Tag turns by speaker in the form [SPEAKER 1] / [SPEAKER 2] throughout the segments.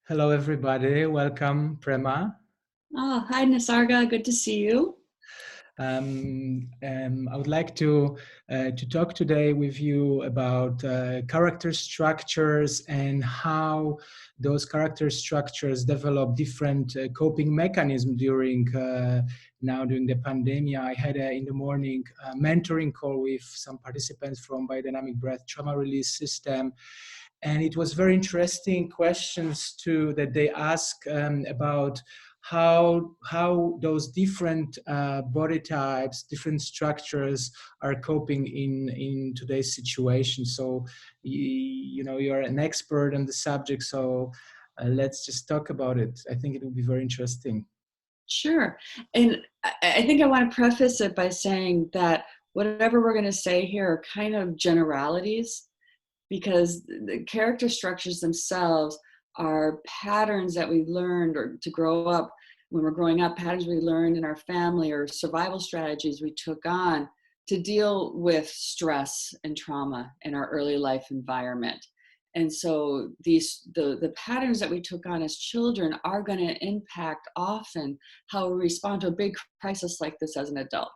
[SPEAKER 1] Hello, everybody. Welcome, Prema.
[SPEAKER 2] Oh, hi, Nisarga. Good to see you.
[SPEAKER 1] I would like to talk today with you about character structures and how those character structures develop different coping mechanisms during the pandemic. I had in the morning a mentoring call with some participants from Biodynamic Breath Trauma Release System. And it was very interesting questions too that they ask about how those different body types, different structures are coping in today's situation. So you're an expert on the subject, so let's just talk about it. I think it will be very interesting.
[SPEAKER 2] Sure. And I think I want to preface it by saying that whatever we're going to say here are kind of generalities, because the character structures themselves are patterns that we learned or to grow up when we're growing up, patterns we learned in our family or survival strategies we took on to deal with stress and trauma in our early life environment. And so the patterns that we took on as children are going to impact often how we respond to a big crisis like this as an adult.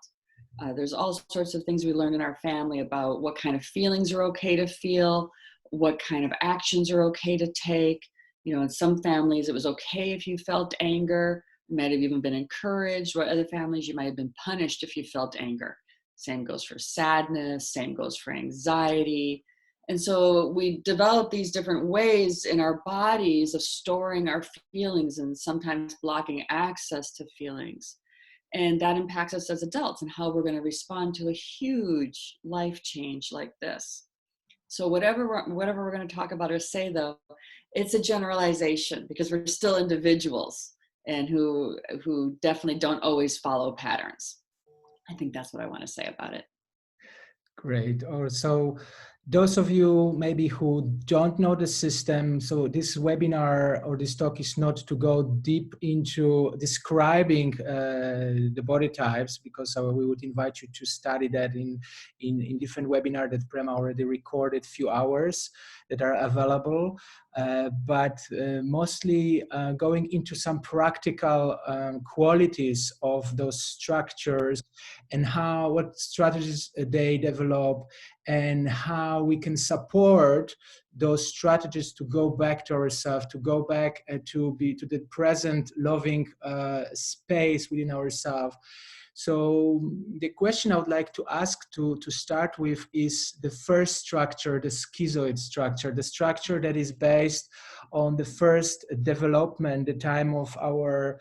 [SPEAKER 2] There's all sorts of things we learn in our family about what kind of feelings are okay to feel, what kind of actions are okay to take. You know, in some families, it was okay if you felt anger. You might have even been encouraged. Or other families, you might have been punished if you felt anger. Same goes for sadness. Same goes for anxiety. And so we develop these different ways in our bodies of storing our feelings and sometimes blocking access to feelings. And that impacts us as adults and how we're going to respond to a huge life change like this. So whatever we're going to talk about or say, though, it's a generalization because we're still individuals and who definitely don't always follow patterns. I think that's what I want to say about it.
[SPEAKER 1] Great. Or so those of you maybe who don't know the system, so this webinar or this talk is not to go deep into describing the body types, because we would invite you to study that in different webinar that Prema already recorded, few hours that are available. But mostly going into some practical qualities of those structures and what strategies they develop and how we can support those strategies to go back to ourselves, to go back to the present loving space within ourselves. So the question I would like to ask to start with is the first structure, the schizoid structure, the structure that is based on the first development, the time of our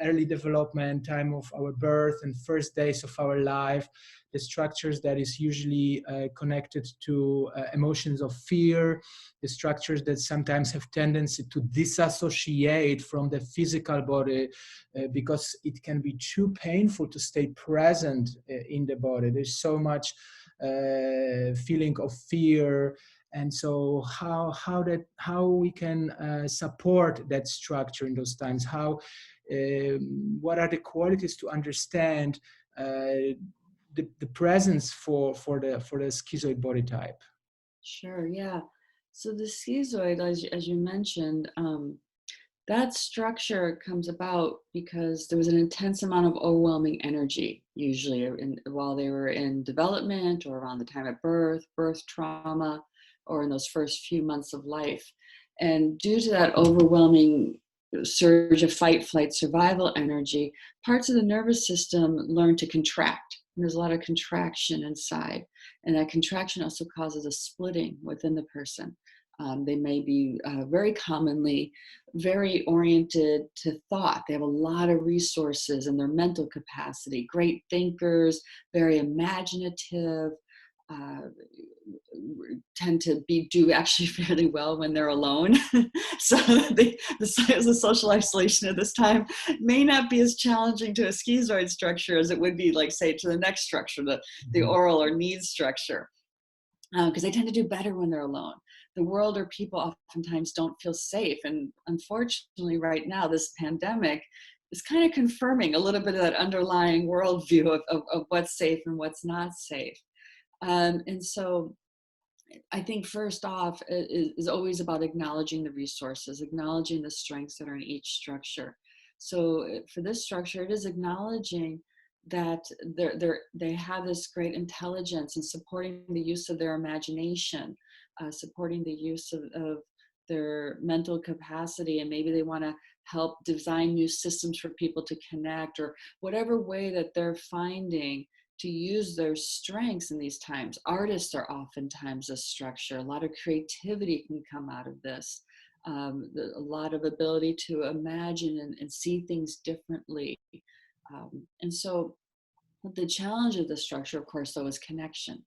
[SPEAKER 1] early development, time of our birth and first days of our life, the structures that is usually connected to emotions of fear, the structures that sometimes have tendency to disassociate from the physical body because it can be too painful to stay present in the body. There's so much feeling of fear. And so how we can support that structure in those times? What are the qualities to understand the presence for the schizoid body type?
[SPEAKER 2] Sure, yeah. So the schizoid, as you mentioned, that structure comes about because there was an intense amount of overwhelming energy, usually while they were in development or around the time of birth trauma, or in those first few months of life. And due to that overwhelming surge of fight, flight, survival energy, parts of the nervous system learn to contract. And there's a lot of contraction inside. And that contraction also causes a splitting within the person. They may be very commonly very oriented to thought. They have a lot of resources in their mental capacity, great thinkers, very imaginative, tend to do actually fairly well when they're alone. So the social isolation at this time may not be as challenging to a schizoid structure as it would be, like, say, to the next structure, the oral or needs structure, because they tend to do better when they're alone. The world or people oftentimes don't feel safe. And unfortunately, right now, this pandemic is kind of confirming a little bit of that underlying worldview of what's safe and what's not safe. And so I think first off is always about acknowledging the resources, acknowledging the strengths that are in each structure. So for this structure, it is acknowledging that they have this great intelligence and supporting the use of their imagination, supporting the use of their mental capacity, and maybe they want to help design new systems for people to connect, or whatever way that they're finding to use their strengths in these times. Artists are oftentimes a structure. A lot of creativity can come out of this. A lot of ability to imagine and see things differently. And so the challenge of the structure, of course, though, is connection.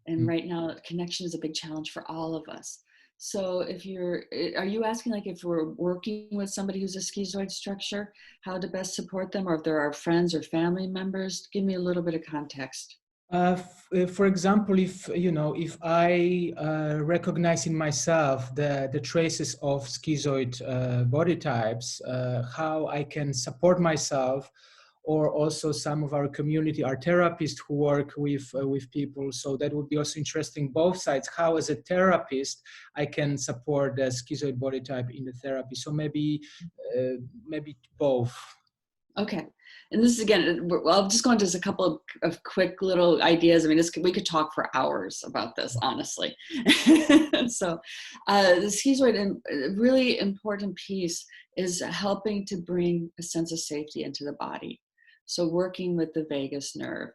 [SPEAKER 2] And right now, connection is a big challenge for all of us. So are you asking like if we're working with somebody who's a schizoid structure, how to best support them, or if there are friends or family members? Give me a little bit of context.
[SPEAKER 1] For example, if I recognize in myself the traces of schizoid body types, how I can support myself, or also some of our community are therapists who work with people. So that would be also interesting, both sides, how as a therapist I can support the schizoid body type in the therapy. So maybe both.
[SPEAKER 2] Okay. And this is, again, I'll just go into just a couple of quick little ideas. I mean, we could talk for hours about this, honestly. So the schizoid, a really important piece is helping to bring a sense of safety into the body. So working with the vagus nerve.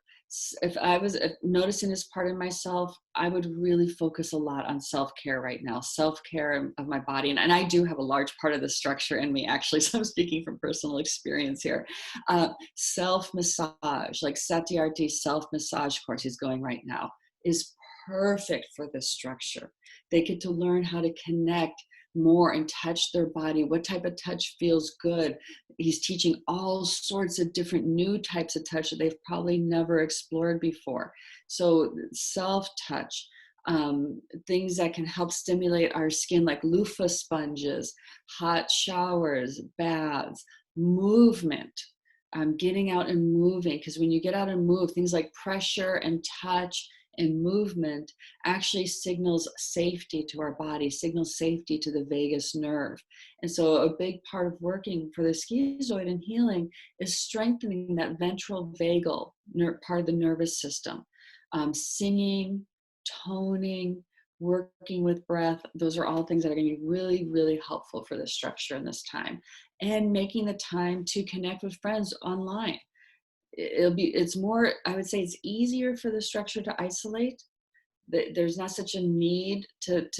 [SPEAKER 2] If I was noticing this part of myself, I would really focus a lot on self-care right now, self-care of my body. And I do have a large part of the structure in me, actually, so I'm speaking from personal experience here. Self-massage, like Satyarthi self-massage course he's going right now, is perfect for this structure. They get to learn how to connect more and touch their body. What type of touch feels good? He's teaching all sorts of different new types of touch that they've probably never explored before. So self-touch, things that can help stimulate our skin, like loofah sponges, hot showers, baths, movement, getting out and moving. Because when you get out and move, things like pressure and touch and movement actually signals safety to our body, signals safety to the vagus nerve. And so a big part of working for the schizoid and healing is strengthening that ventral vagal part of the nervous system. Singing, toning, working with breath, those are all things that are going to be really, really helpful for the structure in this time. And making the time to connect with friends online. It's more, I would say it's easier for the structure to isolate. There's not such a need to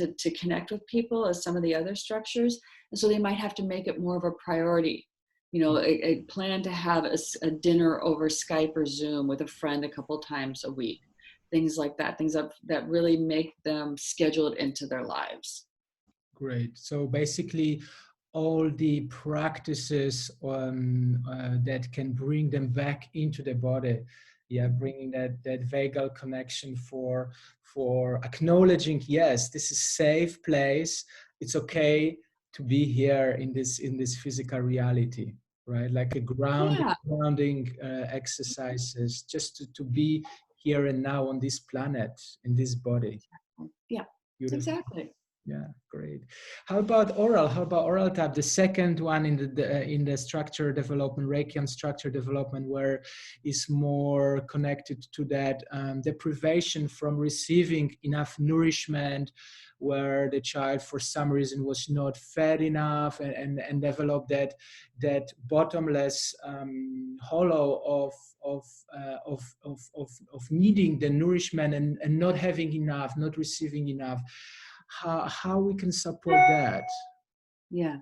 [SPEAKER 2] connect with people as some of the other structures. And so they might have to make it more of a priority. A plan to have a dinner over Skype or Zoom with a friend a couple times a week. Things like that, things that really make them schedule it into their lives.
[SPEAKER 1] Great. So basically, all the practices that can bring them back into the body, bringing that vagal connection for acknowledging, yes, this is a safe place. It's okay to be here in this physical reality, right? Like a grounding exercises, just to be here and now on this planet, in this body.
[SPEAKER 2] Yeah,
[SPEAKER 1] beautiful.
[SPEAKER 2] Exactly.
[SPEAKER 1] Yeah, great. How about oral? How about oral type? The second one in the structure development, Reichian structure development, where is more connected to that deprivation from receiving enough nourishment, where the child for some reason was not fed enough, and developed that bottomless hollow of needing the nourishment and not having enough, not receiving enough. How we can support that?
[SPEAKER 2] Yeah.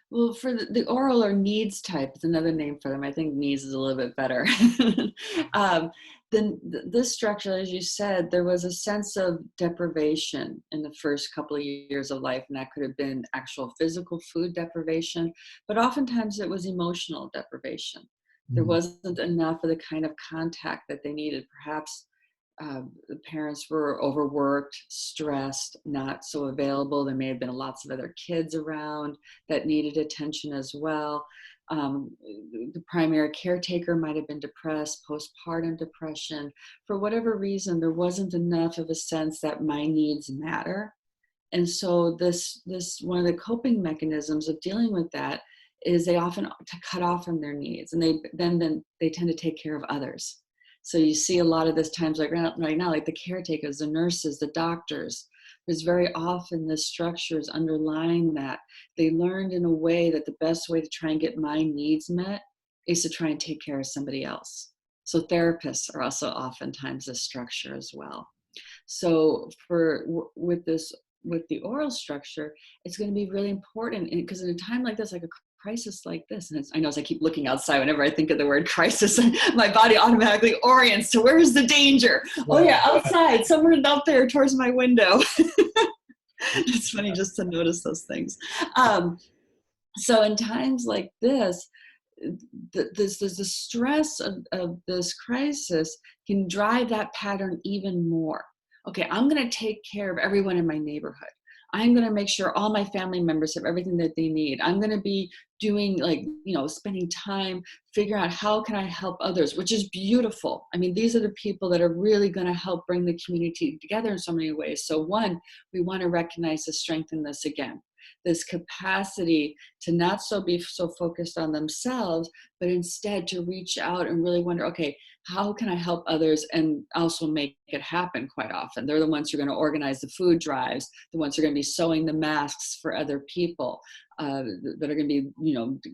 [SPEAKER 2] Well, for the oral or needs type, it's another name for them. I think needs is a little bit better. Then this structure, as you said, there was a sense of deprivation in the first couple of years of life, and that could have been actual physical food deprivation, but oftentimes it was emotional deprivation. There wasn't enough of the kind of contact that they needed. Perhaps the parents were overworked, stressed, not so available. There may have been lots of other kids around that needed attention as well. The primary caretaker might have been depressed, postpartum depression. For whatever reason, there wasn't enough of a sense that my needs matter. And so this one of the coping mechanisms of dealing with that is they often cut off from their needs, and then they tend to take care of others. So you see a lot of this times like right now, like the caretakers, the nurses, the doctors. There's very often the structures underlying that. They learned in a way that the best way to try and get my needs met is to try and take care of somebody else. So therapists are also oftentimes a structure as well. So with the oral structure, it's going to be really important because in a time like this, like a crisis like this, and I know as I keep looking outside, whenever I think of the word crisis, my body automatically orients to where's the danger? Oh yeah, outside, somewhere out there towards my window. It's funny just to notice those things. So in times like this, the stress of this crisis can drive that pattern even more. Okay, I'm going to take care of everyone in my neighborhood. I'm going to make sure all my family members have everything that they need. I'm going to be doing spending time figuring out how can I help others, which is beautiful. I mean, these are the people that are really going to help bring the community together in so many ways. So one, we want to recognize the strength in this again. This capacity to not be so focused on themselves, but instead to reach out and really wonder, okay, how can I help others and also make it happen quite often? They're the ones who are going to organize the food drives, the ones who are going to be sewing the masks for other people, that are going to be,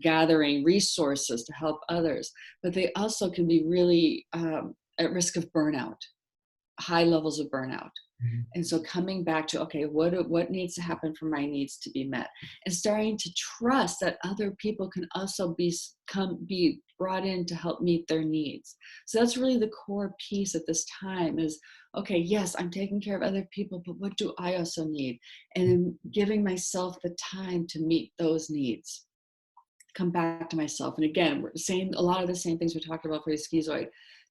[SPEAKER 2] gathering resources to help others. But they also can be really at risk of burnout, high levels of burnout. Mm-hmm. And so coming back to, okay, what needs to happen for my needs to be met, and starting to trust that other people can also be brought in to help meet their needs. So that's really the core piece at this time is, okay, yes, I'm taking care of other people, but what do I also need? And giving myself the time to meet those needs. Come back to myself. And again, we're saying a lot of the same things we talked about for the schizoid.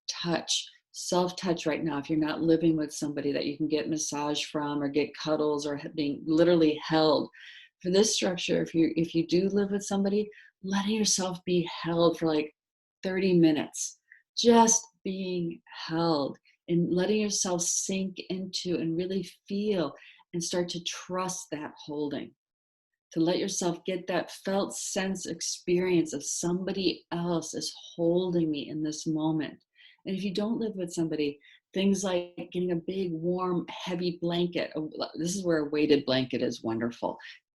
[SPEAKER 2] Touch. Self-touch right now, if you're not living with somebody that you can get massage from or get cuddles or being literally held. For this structure, if you do live with somebody, letting yourself be held for like 30 minutes, just being held and letting yourself sink into and really feel and start to trust that holding. To let yourself get that felt sense experience of somebody else is holding me in this moment. And if you don't live with somebody, things like getting a big, warm, heavy blanket. This is where a weighted blanket is wonderful.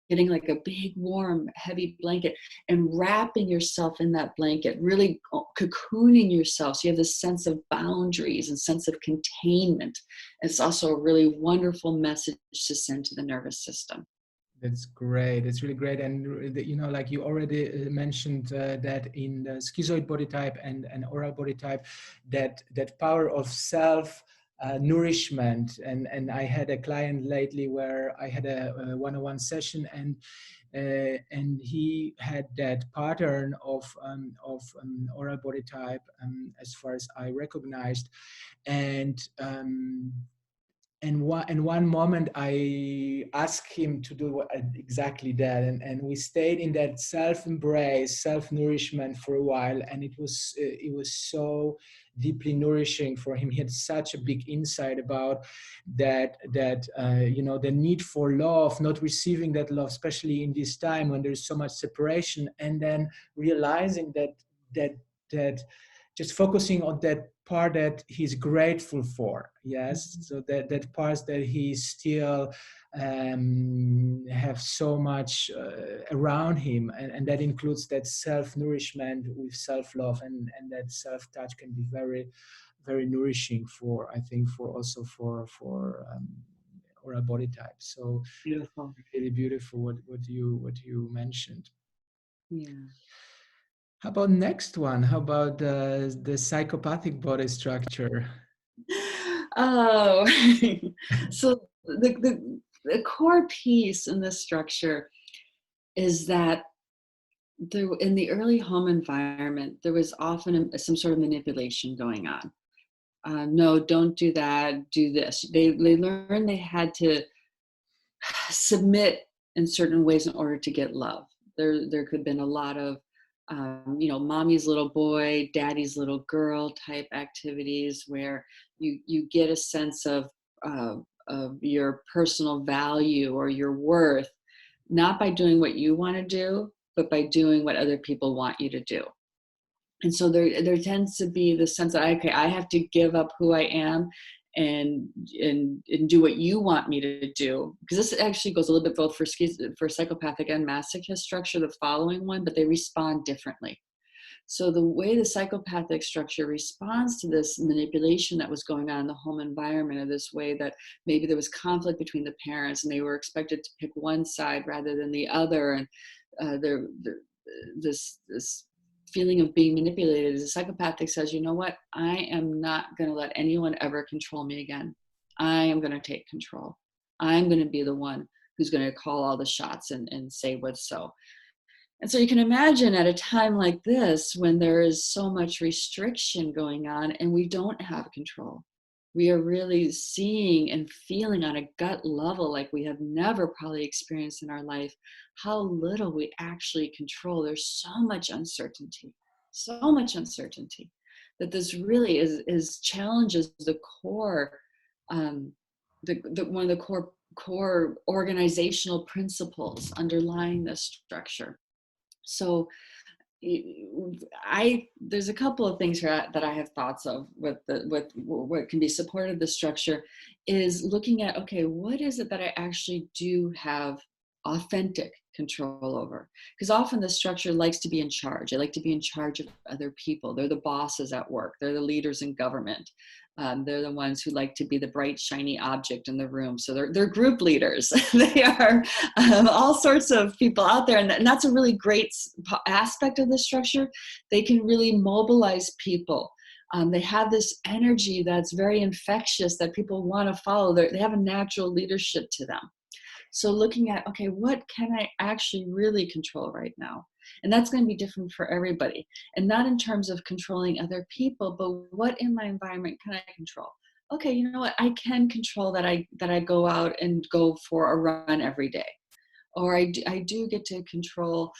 [SPEAKER 2] Getting like a big, warm, heavy blanket and wrapping yourself in that blanket, really cocooning yourself so you have this sense of boundaries and sense of containment. It's also a really wonderful message to send to the nervous system.
[SPEAKER 1] That's great. It's really great. And, like you already mentioned that in the schizoid body type and oral body type, that power of self nourishment. And I had a client lately where I had a one-on-one session, and he had that pattern of oral body type as far as I recognized. And one moment I asked him to do exactly that, and we stayed in that self-embrace, self-nourishment for a while, and it was so deeply nourishing for him. He had such a big insight about that the need for love, not receiving that love, especially in this time when there's so much separation, and then realizing that just focusing on that part that he's grateful for, yes, so that part that he still have so much around him, and that includes that self-nourishment with self-love, and that self-touch can be very, very nourishing for, I think, for oral body type. So
[SPEAKER 2] beautiful,
[SPEAKER 1] really beautiful what you mentioned.
[SPEAKER 2] Yeah.
[SPEAKER 1] How about next one? How about the psychopathic body structure?
[SPEAKER 2] Oh, so the core piece in this structure is that in the early home environment, there was often some sort of manipulation going on. No, don't do that, do this. They learned they had to submit in certain ways in order to get love. There could have been a lot of mommy's little boy, daddy's little girl type activities where you get a sense of your personal value or your worth, not by doing what you want to do, but by doing what other people want you to do. And so there tends to be the sense that, okay, I have to give up who I am and do what you want me to do. Because this actually goes a little bit both for psychopathic and masochist structure, the following one, but they respond differently. So the way the psychopathic structure responds to this manipulation that was going on in the home environment, or this way that maybe there was conflict between the parents and they were expected to pick one side rather than the other, and this feeling of being manipulated, is the psychopathic says, you know what, I am not going to let anyone ever control me again. I am going to take control. I'm going to be the one who's going to call all the shots and say what's so. And so you can imagine at a time like this, when there is so much restriction going on and we don't have control, we are really seeing and feeling on a gut level like we have never probably experienced in our life, how little we actually control. There's so much uncertainty that this really is challenges the core, one of the core organizational principles underlying this structure. So there's a couple of things here that I have thoughts of with what can be supportive of the structure, is looking at, okay, what is it that I actually do have authentic control over? Because often the structure likes to be in charge. They like to be in charge of other people. They're the bosses at work. They're the leaders in government. They're the ones who like to be the bright, shiny object in the room. So they're group leaders. They are all sorts of people out there. And that's a really great aspect of the structure. They can really mobilize people. They have this energy that's very infectious that people want to follow. They have a natural leadership to them. So looking at, okay, what can I actually really control right now? And that's going to be different for everybody. And not in terms of controlling other people, but what in my environment can I control? Okay, you know what? I can control that I go out and go for a run every day. Or I do get to control,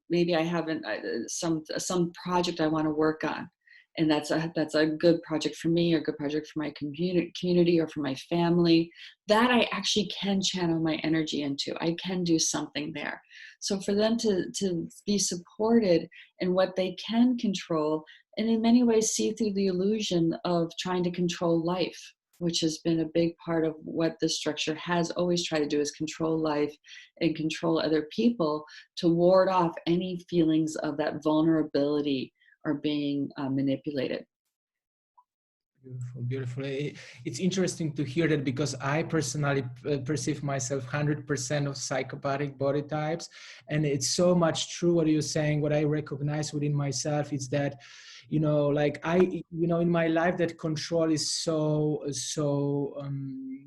[SPEAKER 2] maybe I have some project I want to work on. And that's a good project for me, or a good project for my community or for my family, that I actually can channel my energy into. I can do something there. So for them to be supported in what they can control, and in many ways see through the illusion of trying to control life, which has been a big part of what this structure has always tried to do, is control life and control other people, to ward off any feelings of that vulnerability are being manipulated.
[SPEAKER 1] Beautiful, beautiful. It's interesting to hear that, because I personally perceive myself 100% of psychopathic body types. And it's so much true what you're saying. What I recognize within myself is that, like in my life, that control is so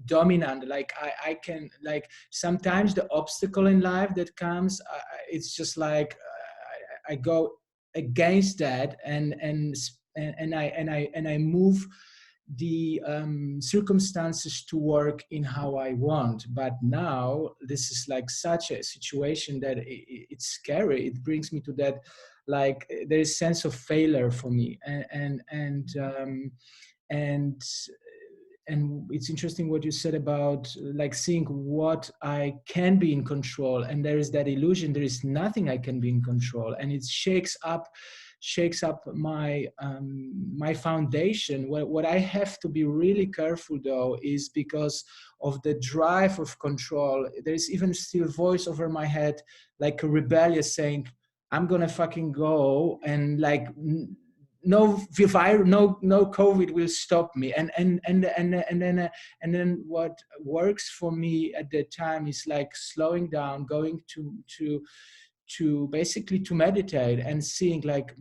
[SPEAKER 1] dominant. Like I can, like, sometimes the obstacle in life that comes, it's just like I go against that and I move the circumstances to work in how I want. But now this is like such a situation that it's scary. It brings me to that, like, there is sense of failure for me, and it's interesting what you said about, like, seeing what I can be in control, and there is that illusion there is nothing I can be in control, and it shakes up my my foundation. What I have to be really careful though is, because of the drive of control, there's even still voice over my head, like a rebellious saying, I'm gonna fucking go, and like no COVID will stop me. And then what works for me at that time is like slowing down, going to basically to meditate and seeing like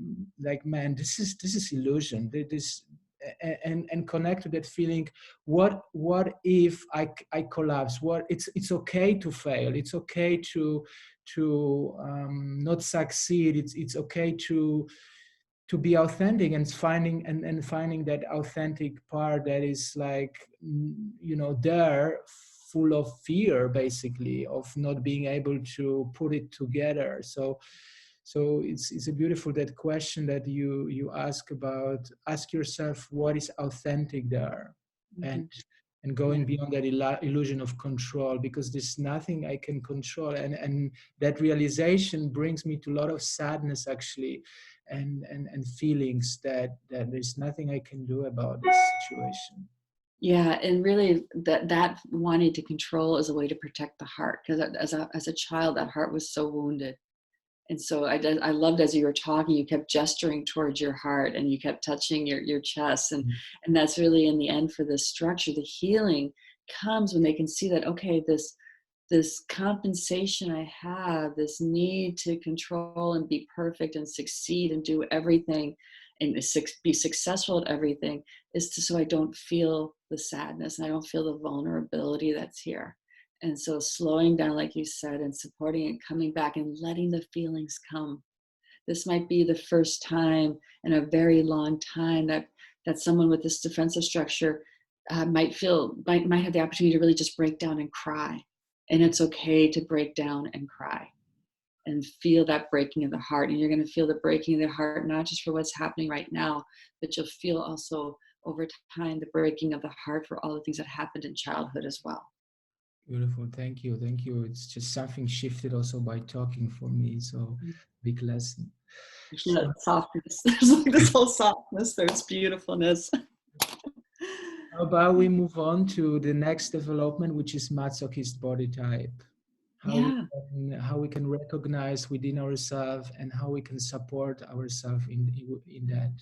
[SPEAKER 1] man, this is illusion. This and connect to that feeling. What if I collapse? What it's okay to fail. It's okay to not succeed. It's okay to be authentic, and finding that authentic part that is like, there, full of fear, basically, of not being able to put it together. So So it's a beautiful that question that you ask yourself what is authentic there, and
[SPEAKER 2] Mhm.
[SPEAKER 1] going
[SPEAKER 2] Yeah.
[SPEAKER 1] beyond that illusion of control, because there's nothing I can control, and that realization brings me to a lot of sadness actually, and feelings that there's nothing I can do about this situation.
[SPEAKER 2] Yeah, and really that wanting to control is a way to protect the heart, because as a child, that heart was so wounded. And so I loved, as you were talking, you kept gesturing towards your heart and you kept touching your chest. And that's really, in the end, for this structure, the healing comes when they can see that, okay, this compensation I have, this need to control and be perfect and succeed and do everything and be successful at everything, so I don't feel the sadness and I don't feel the vulnerability that's here. And so slowing down, like you said, and supporting it, coming back and letting the feelings come. This might be the first time in a very long time that someone with this defensive structure might have the opportunity to really just break down and cry. And it's okay to break down and cry and feel that breaking of the heart. And you're going to feel the breaking of the heart, not just for what's happening right now, but you'll feel also over time the breaking of the heart for all the things that happened in childhood as well.
[SPEAKER 1] Beautiful. Thank you. Thank you. It's just something shifted also by talking for me. So big lesson.
[SPEAKER 2] Yeah,
[SPEAKER 1] So
[SPEAKER 2] softness. There's like this whole softness, there's beautifulness.
[SPEAKER 1] how about we move on to the next development, which is Masochist body type?
[SPEAKER 2] Yeah.
[SPEAKER 1] How we can recognize within ourselves and how we can support ourselves in that.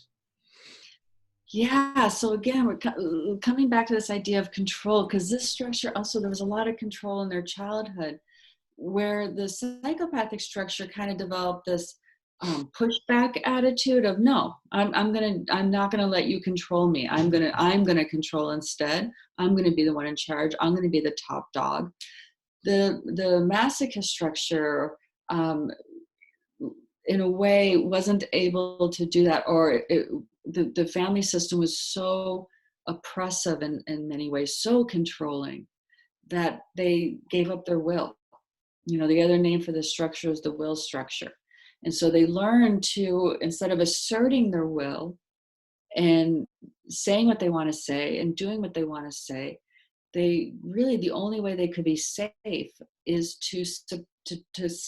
[SPEAKER 2] Yeah. So again, we're coming back to this idea of control, because this structure also, there was a lot of control in their childhood, where the psychopathic structure kind of developed this pushback attitude of, no, I'm not gonna let you control me. I'm gonna control instead. I'm gonna be the one in charge. I'm gonna be the top dog. The masochist structure, um, in a way, wasn't able to do that, or the family system was so oppressive in many ways, so controlling, that they gave up their will. The other name for this structure is the will structure. And so they learned to, instead of asserting their will and saying what they want to say and doing what they want to say, they really, the only way they could be safe is to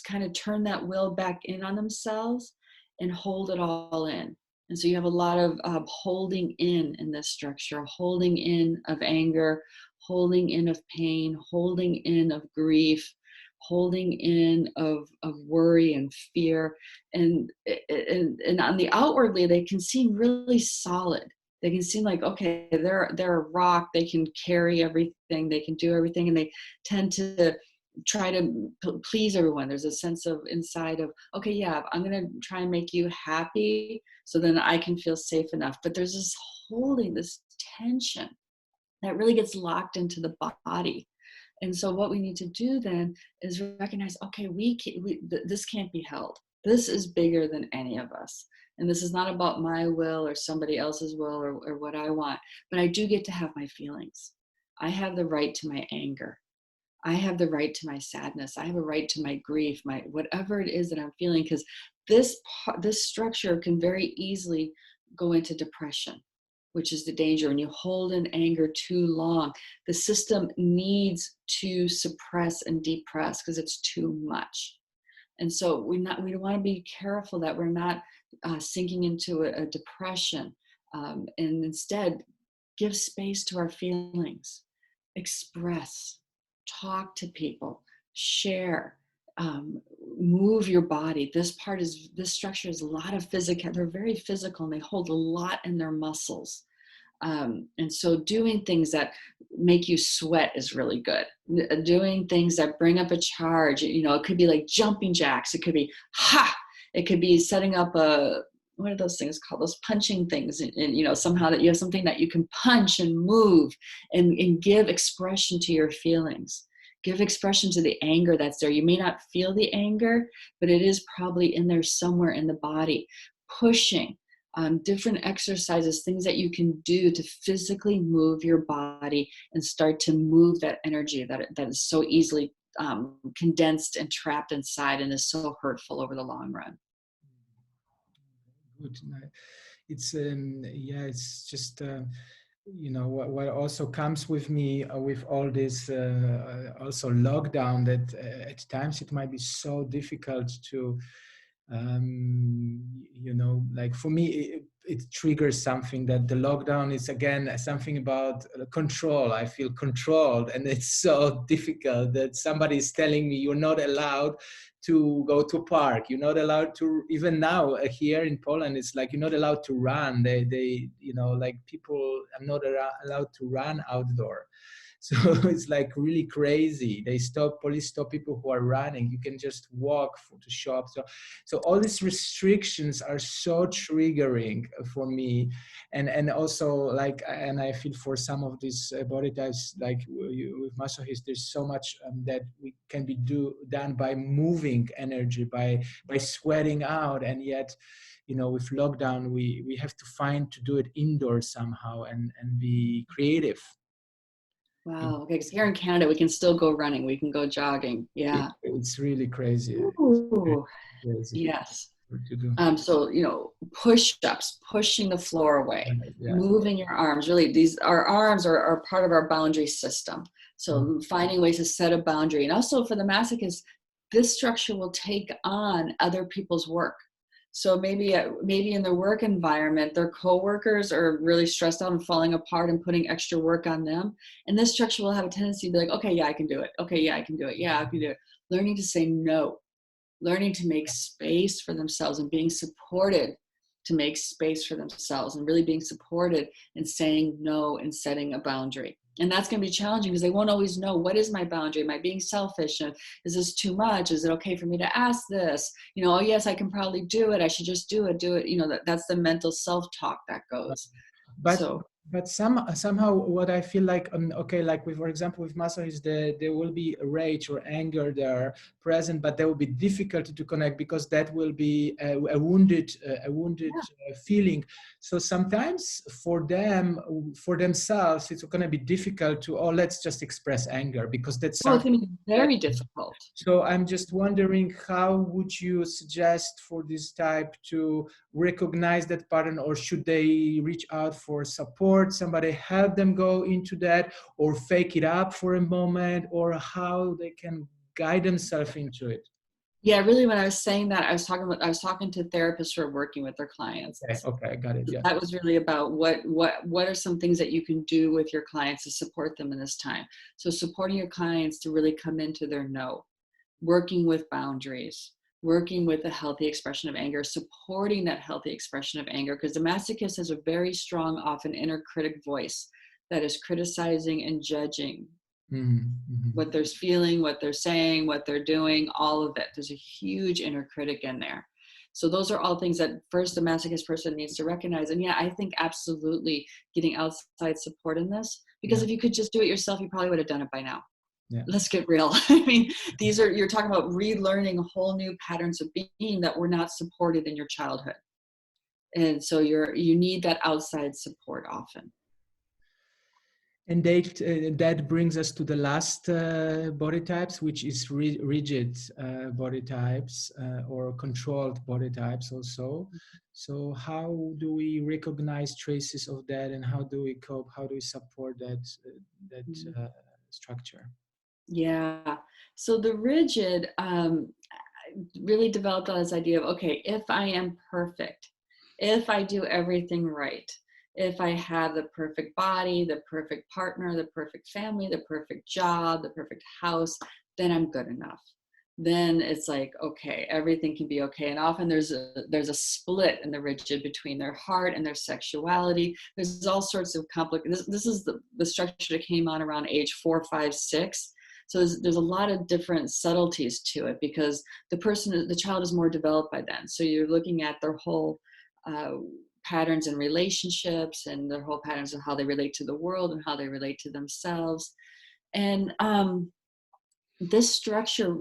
[SPEAKER 2] kind of turn that will back in on themselves and hold it all in. And so you have a lot of holding in this structure, holding in of anger, holding in of pain, holding in of grief, holding in of worry and fear. And on the outwardly, they can seem really solid. They can seem like, okay, they're a rock, they can carry everything, they can do everything, and they tend to try to please everyone. There's a sense of inside of, okay, yeah, I'm going to try and make you happy so then I can feel safe enough. But there's this holding, this tension that really gets locked into the body. And so what we need to do then is recognize, okay, this can't be held. This is bigger than any of us. And this is not about my will or somebody else's will or what I want, but I do get to have my feelings. I have the right to my anger. I have the right to my sadness. I have a right to my grief, my whatever it is that I'm feeling, because this structure can very easily go into depression, which is the danger. When you hold in anger too long, the system needs to suppress and depress because it's too much. And so we want to be careful that we're not sinking into a depression, and instead give space to our feelings, express, talk to people, share, um, move your body. This structure is a lot of physical. They're very physical and they hold a lot in their muscles. And so doing things that make you sweat is really good. Doing things that bring up a charge, it could be like jumping jacks. It could be ha. It could be setting up what are those things called? Those punching things. And somehow that you have something that you can punch and move and give expression to your feelings. Give expression to the anger that's there. You may not feel the anger, but it is probably in there somewhere in the body. Pushing. Different exercises, things that you can do to physically move your body and start to move that energy that is so easily condensed and trapped inside and is so hurtful over the long run.
[SPEAKER 1] good. It's yeah, it's just what also comes with me with all this also lockdown, that at times it might be so difficult to like for me it triggers something, that the lockdown is again something about control. I feel controlled, and it's so difficult that somebody is telling me you're not allowed to go to a park, you're not allowed to, even now here in Poland it's like you're not allowed to run. They like people are not allowed to run outdoor. So it's like really crazy. Police stop people who are running. You can just walk to shop. So all these restrictions are so triggering for me. And also like, and I feel for some of these body types, like with Masochist, there's so much that we can be done by moving energy, by sweating out. And yet, with lockdown, we have to find to do it indoors somehow and be creative.
[SPEAKER 2] Wow. Okay. Because here in Canada, we can still go running. We can go jogging. Yeah.
[SPEAKER 1] It's really crazy.
[SPEAKER 2] Ooh.
[SPEAKER 1] Crazy
[SPEAKER 2] Yes.
[SPEAKER 1] to do.
[SPEAKER 2] So, push-ups, pushing the floor away,
[SPEAKER 1] Yeah.
[SPEAKER 2] moving your arms. Really, our arms are part of our boundary system. So finding ways to set a boundary. And also for the masochist, this structure will take on other people's work. So maybe in their work environment, their coworkers are really stressed out and falling apart and putting extra work on them. And this structure will have a tendency to be like, okay, yeah, I can do it. Okay, yeah, I can do it. Yeah, I can do it. Learning to say no, learning to make space for themselves and being supported to make space for themselves, and really being supported and saying no and setting a boundary. And that's going to be challenging because they won't always know, what is my boundary? Am I being selfish? Is this too much? Is it okay for me to ask this? Oh, yes, I can probably do it. I should just do it. That's the mental self-talk that goes.
[SPEAKER 1] But somehow what I feel like, okay, like with, for example, with Maso is there will be rage or anger there present, but there will be difficulty to connect because that will be a wounded feeling. So sometimes for themselves, it's going to be difficult to, let's just express anger because that's
[SPEAKER 2] it's going to be very
[SPEAKER 1] that,
[SPEAKER 2] difficult.
[SPEAKER 1] So I'm just wondering, how would you suggest for this type to recognize that pattern, or should they reach out for support, somebody help them go into that, or fake it up for a moment, or how they can guide themselves into it?
[SPEAKER 2] Yeah, really, when I was saying that, I was talking to therapists who are working with their clients.
[SPEAKER 1] Okay, got it. Yeah.
[SPEAKER 2] That was really about what are some things that you can do with your clients to support them in this time. So supporting your clients to really come into their no, working with boundaries, working with a healthy expression of anger, supporting that healthy expression of anger, because the masochist has a very strong, often inner critic voice that is criticizing and judging what they're feeling, what they're saying, what they're doing, all of it. There's a huge inner critic in there. So those are all things that first the masochist person needs to recognize. And yeah, I think absolutely getting outside support in this, because if you could just do it yourself, you probably would have done it by now. Yeah. Let's get real. I mean, you're talking about relearning whole new patterns of being that were not supported in your childhood. And so you need that outside support often.
[SPEAKER 1] And that brings us to the last body types, which is rigid body types or controlled body types also. So how do we recognize traces of that, and how do we cope? How do we support that structure?
[SPEAKER 2] Yeah. So the rigid really developed on this idea of, okay, if I am perfect, if I do everything right, if I have the perfect body, the perfect partner, the perfect family, the perfect job, the perfect house, then I'm good enough. Then it's like, okay, everything can be okay. And often there's a split in the rigid between their heart and their sexuality. There's all sorts of this is the structure that came on around age 4, 5, 6. So there's a lot of different subtleties to it because the child is more developed by then. So you're looking at their whole patterns in relationships and their whole patterns of how they relate to the world and how they relate to themselves. And this structure,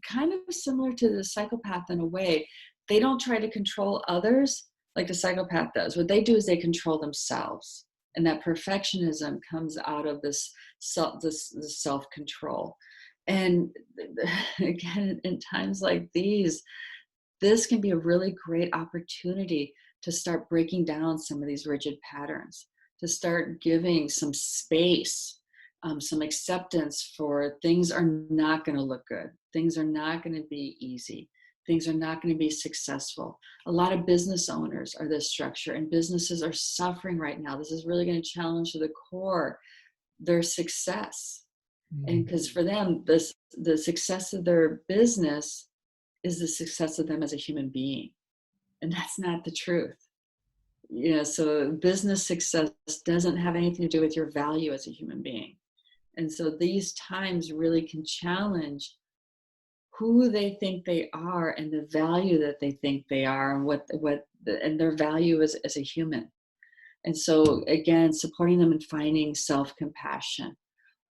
[SPEAKER 2] kind of similar to the psychopath in a way, they don't try to control others like the psychopath does. What they do is they control themselves. And that perfectionism comes out of this self-control. And again, in times like these, this can be a really great opportunity to start breaking down some of these rigid patterns, to start giving some space, some acceptance for things are not going to look good. Things are not going to be easy. Things are not going to be successful. A lot of business owners are this structure, and businesses are suffering right now. This is really going to challenge to the core their success. And because for them, the success of their business is the success of them as a human being. And that's not the truth. So business success doesn't have anything to do with your value as a human being. And so these times really can challenge who they think they are and the value that they think they are, and their value as a human. And so again, supporting them in finding self-compassion,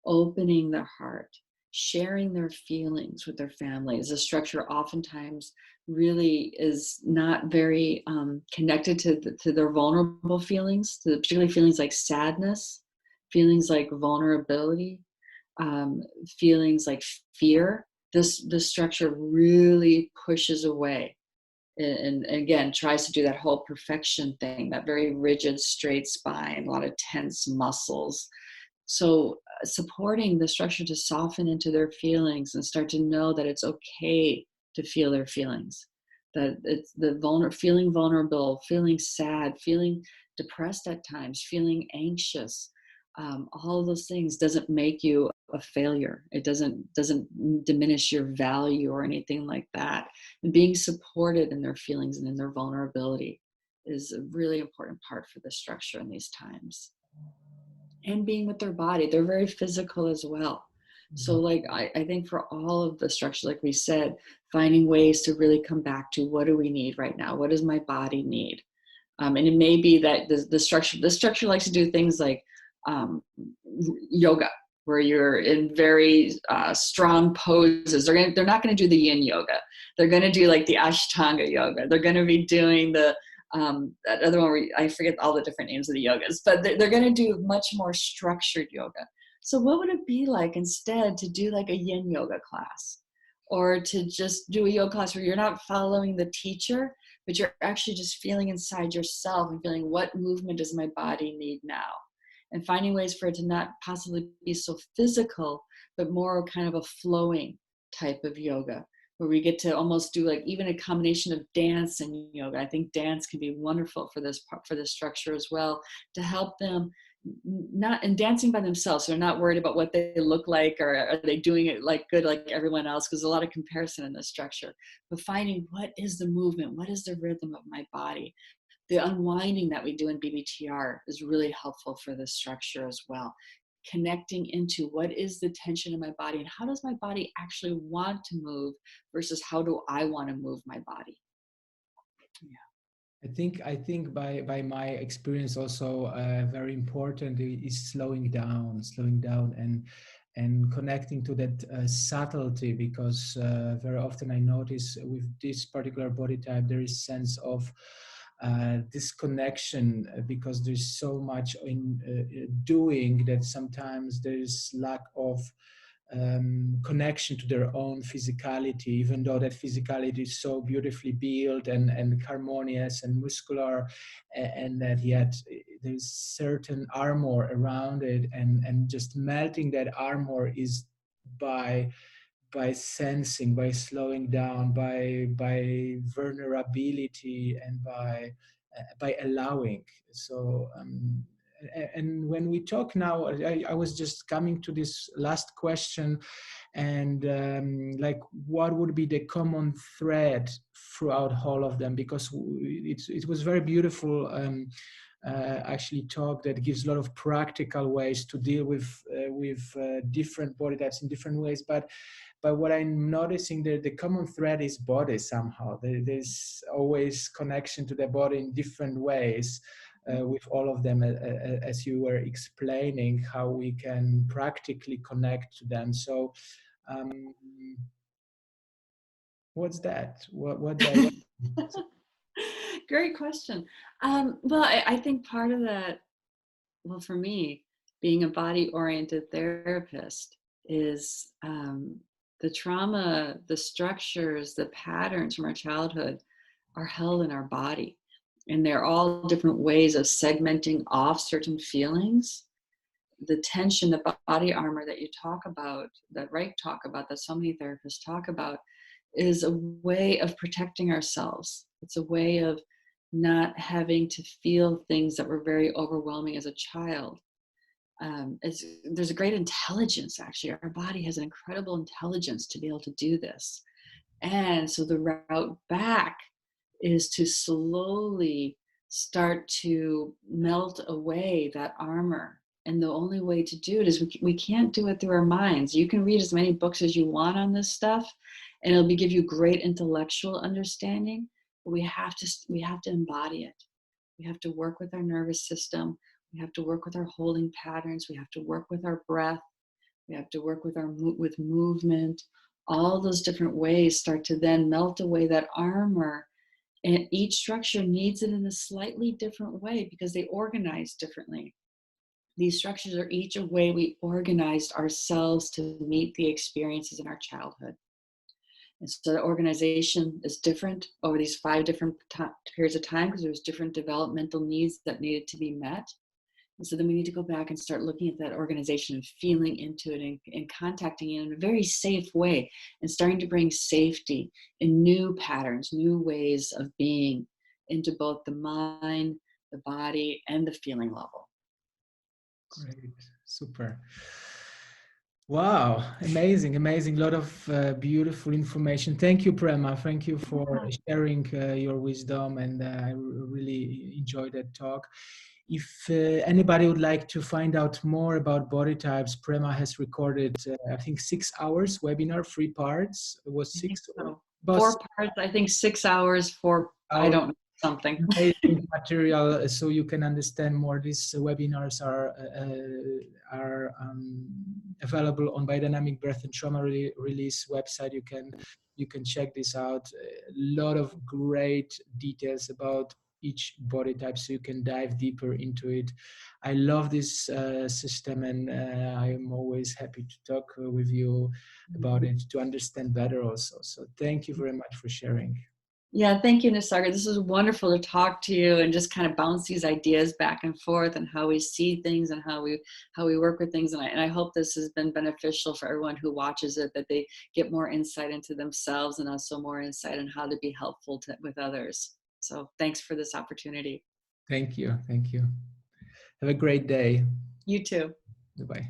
[SPEAKER 2] opening their heart, sharing their feelings with their families. The structure oftentimes really is not very connected to their vulnerable feelings, particularly feelings like sadness, feelings like vulnerability, feelings like fear. This structure really pushes away and again tries to do that whole perfection thing, that very rigid, straight spine, a lot of tense muscles. So supporting the structure to soften into their feelings and start to know that it's okay to feel their feelings, that it's feeling vulnerable, feeling sad, feeling depressed at times, feeling anxious. All of those things doesn't make you a failure. It doesn't diminish your value or anything like that. And being supported in their feelings and in their vulnerability is a really important part for the structure in these times. And being with their body, they're very physical as well. So like I think for all of the structure, like we said, finding ways to really come back to what do we need right now? What does my body need? And it may be that the structure likes to do things like yoga, where you're in very strong poses. They're not going to do the yin yoga. They're going to do like the Ashtanga yoga. They're going to be doing that other one where I forget all the different names of the yogas, but they're going to do much more structured yoga. So what would it be like instead to do like a yin yoga class, or to just do a yoga class where you're not following the teacher, but you're actually just feeling inside yourself and feeling what movement does my body need now? And finding ways for it to not possibly be so physical, but more kind of a flowing type of yoga, where we get to almost do like even a combination of dance and yoga. I think dance can be wonderful for this structure as well, to help them not in dancing by themselves. So they're not worried about what they look like, or are they doing it like good like everyone else, because there's a lot of comparison in this structure. But finding what is the movement, what is the rhythm of my body. The unwinding that we do in BBTR is really helpful for this structure as well. Connecting into what is the tension in my body and how does my body actually want to move versus how do I want to move my body.
[SPEAKER 1] I think by my experience also very important is slowing down and connecting to that subtlety, because very often I notice with this particular body type there is sense of disconnection, because there's so much in doing that sometimes there's lack of connection to their own physicality, even though that physicality is so beautifully built and harmonious and muscular, and that yet there's certain armor around it, and just melting that armor is by sensing, by slowing down, by vulnerability, and by allowing. So and when we talk now, I was just coming to this last question, and like what would be the common thread throughout all of them, because it was very beautiful actually talk that gives a lot of practical ways to deal with different body types in different ways, but what I'm noticing there, the common thread is body somehow. There's always connection to the body in different ways with all of them, as you were explaining how we can practically connect to them. So what's that? What
[SPEAKER 2] Great question. Well, I think part of that, well, for me, being a body-oriented therapist is the trauma, the structures, the patterns from our childhood are held in our body. And they're all different ways of segmenting off certain feelings. The tension, the body armor that you talk about, that Reich talk about, that so many therapists talk about, is a way of protecting ourselves. It's a way of not having to feel things that were very overwhelming as a child. There's a great intelligence, actually. Our body has an incredible intelligence to be able to do this. And so the route back is to slowly start to melt away that armor. And the only way to do it is we can't do it through our minds. You can read as many books as you want on this stuff, and it'll give you great intellectual understanding, but we have to embody it. We have to work with our nervous system. We have to work with our holding patterns. We have to work with our breath. We have to work with with movement. All those different ways start to then melt away that armor. And each structure needs it in a slightly different way because they organize differently. These structures are each a way we organized ourselves to meet the experiences in our childhood. And so the organization is different over these 5 different periods of time because there's different developmental needs that needed to be met. And so then we need to go back and start looking at that organization and feeling into it and contacting it in a very safe way and starting to bring safety in new patterns, new ways of being into both the mind, the body, and the feeling level.
[SPEAKER 1] Great, super. Wow, amazing, amazing. A lot of beautiful information. Thank you, Prema. Thank you for sharing your wisdom, and I really enjoyed that talk. If anybody would like to find out more about body types, Prema has recorded, I think, 6 hours webinar, 3 parts. It was 6?
[SPEAKER 2] So. 4 parts, I think 6 hours, 4, I don't know, something.
[SPEAKER 1] Amazing material, so you can understand more. These webinars are available on Biodynamic Breath and Trauma Release website. You can check this out. A lot of great details about each body type, so you can dive deeper into it. I love this system, and I am always happy to talk with you about it to understand better also. So thank you very much for sharing.
[SPEAKER 2] Yeah, thank you, Nisarga. This is wonderful to talk to you and just kind of bounce these ideas back and forth and how we see things and how we work with things. And I hope this has been beneficial for everyone who watches it, that they get more insight into themselves and also more insight on how to be helpful with others. So thanks for this opportunity.
[SPEAKER 1] Thank you. Thank you. Have a great day.
[SPEAKER 2] You too.
[SPEAKER 1] Goodbye.